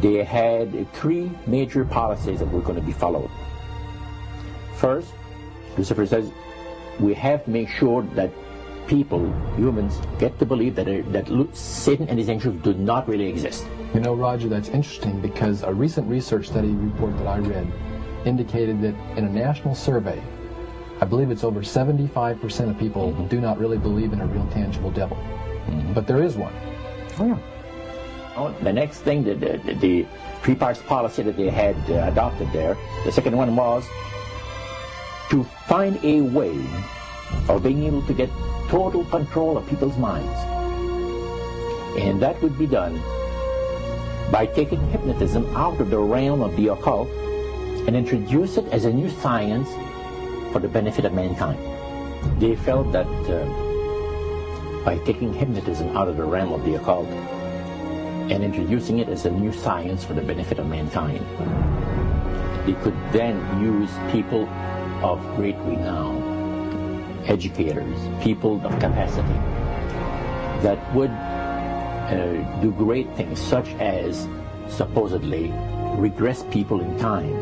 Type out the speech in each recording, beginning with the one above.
they had three major policies that were going to be followed. First, Lucifer says, we have to make sure that people, humans, get to believe that Satan and his angels do not really exist. You know, Roger, that's interesting because a recent research study report that I read indicated that in a national survey, I believe it's over 75% of people do not really believe in a real tangible devil. But there is one. Oh, yeah. Oh, the next thing, the three parts policy that they had adopted there, the second one was to find a way of being able to get total control of people's minds. And that would be done by taking hypnotism out of the realm of the occult and introduce it as a new science for the benefit of mankind. They felt that by taking hypnotism out of the realm of the occult and introducing it as a new science for the benefit of mankind, they could then use people of great renown, educators, people of capacity, that would do great things, such as supposedly regress people in time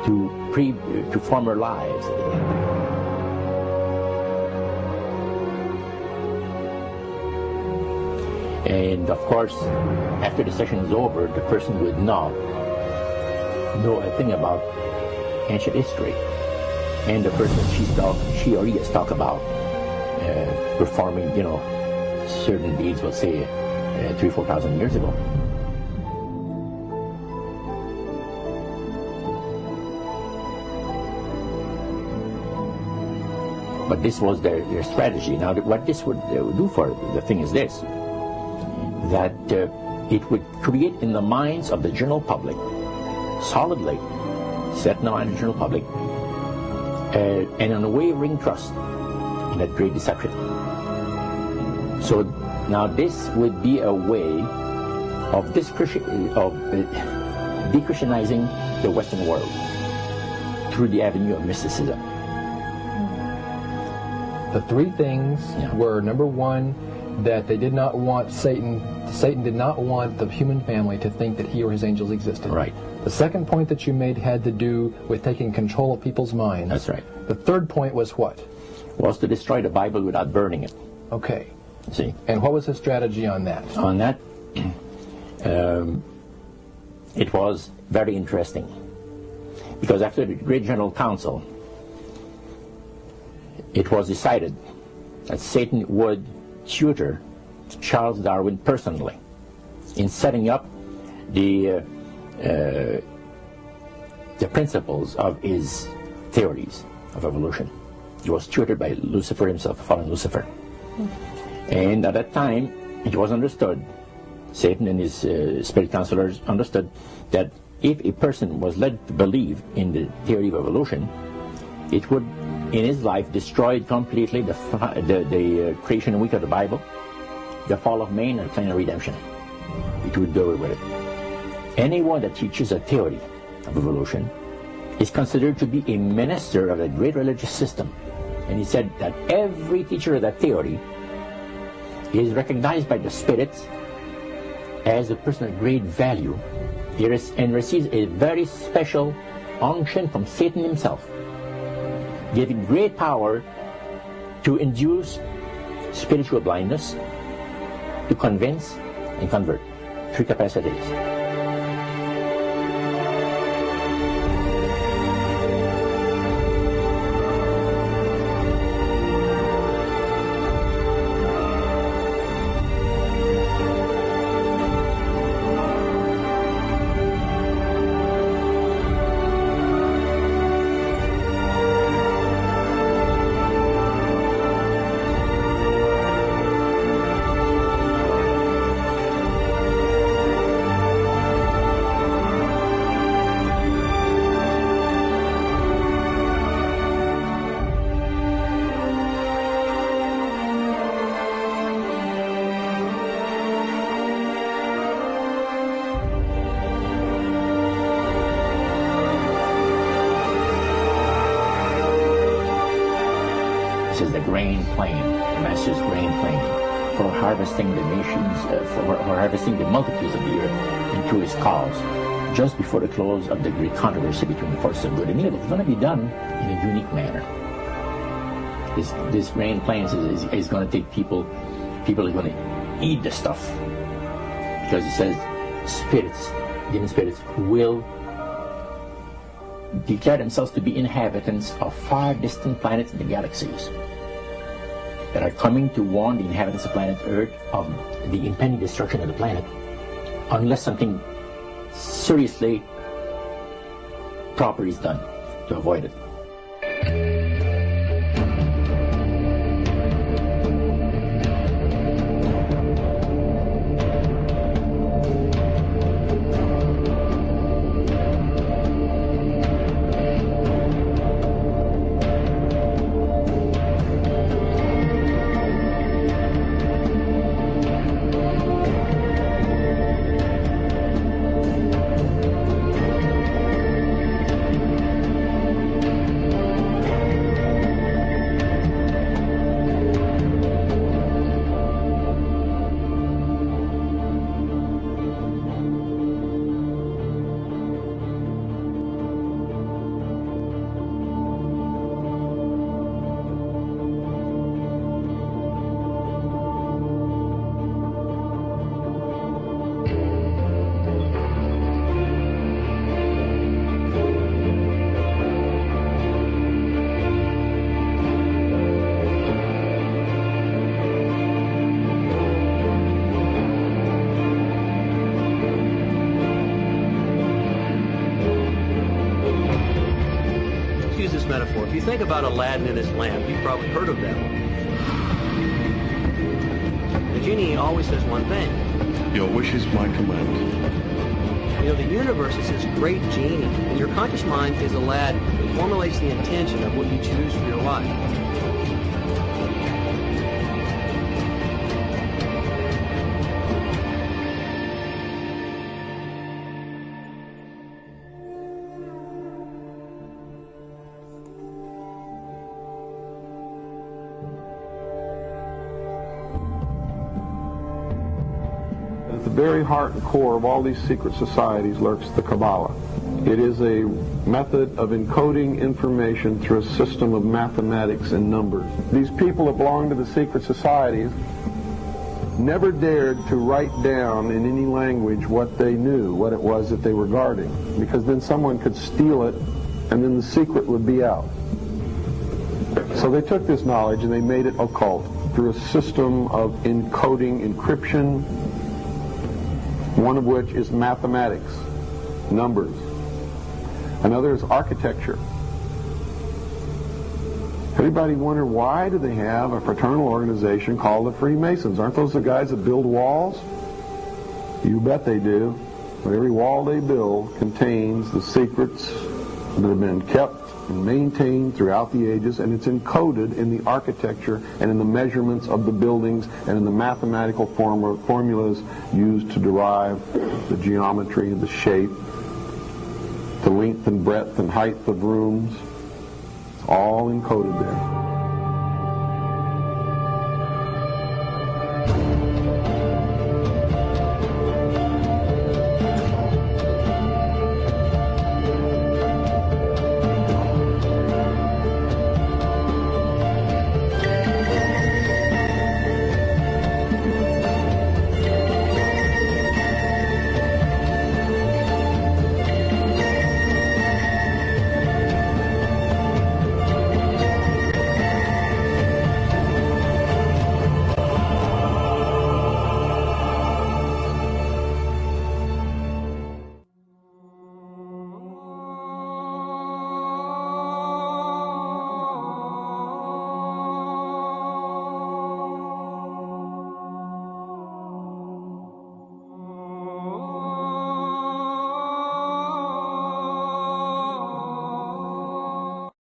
to former lives. And of course, after the session is over, the person would not know a thing about ancient history. And the person she or he has talked about performing, certain deeds, we'll say, 3,000 or 4,000 years ago. But this was their strategy. Now, what this would do for the thing is this, that it would create in the minds of the general public, solidly set in the mind of the general public, an unwavering trust in that great deception. So now this would be a way of de-Christianizing the Western world through the avenue of mysticism. The three things were, number one, that they did not want Satan did not want the human family to think that he or his angels existed. Right. The second point that you made had to do with taking control of people's minds. That's right. The third point was what? Was to destroy the Bible without burning it. Okay. See? And what was his strategy on that? On that, it was very interesting. Because after the Great General Council, it was decided that Satan would tutor Charles Darwin personally in setting up the principles of his theories of evolution. He was tutored by Lucifer himself, fallen Lucifer. And at that time, it was understood, Satan and his spirit counselors understood, that if a person was led to believe in the theory of evolution, it would, in his life, destroy completely the creation week of the Bible, the fall of man, and the plan of redemption. It would do away with it. Anyone that teaches a theory of evolution is considered to be a minister of a great religious system. And he said that every teacher of that theory is recognized by the spirits as a person of great value and receives a very special unction from Satan himself, giving great power to induce spiritual blindness, to convince and convert. Three capacities. This is the grain plane, the master's grain plane. for harvesting the nations, for harvesting the multitudes of the earth into his cause, just before the close of the great controversy between the forces of good and evil. It's going to be done in a unique manner. This rain plans is going to take people are going to eat the stuff, because it says spirits, demon spirits, will declare themselves to be inhabitants of far distant planets in the galaxies that are coming to warn the inhabitants of planet Earth of the impending destruction of the planet, unless something seriously proper is done to avoid it. Metaphor. If you think about Aladdin and his lamp, you've probably heard of that one. The genie always says one thing. Your wish is my command. You know, the universe is this great genie, and your conscious mind is Aladdin. It formulates the intention of what you choose for your life. At the very heart and core of all these secret societies lurks the Kabbalah. It is a method of encoding information through a system of mathematics and numbers. These people that belong to the secret societies never dared to write down in any language what they knew, what it was that they were guarding, because then someone could steal it and then the secret would be out. So they took this knowledge and they made it occult through a system of encoding, encryption, one of which is mathematics, numbers. Another is architecture. Everybody wonder, why do they have a fraternal organization called the Freemasons? Aren't those the guys that build walls? You bet they do. But every wall they build contains the secrets that have been kept and maintained throughout the ages, and it's encoded in the architecture and in the measurements of the buildings and in the mathematical formulas used to derive the geometry and the shape, the length and breadth and height of rooms. It's all encoded there.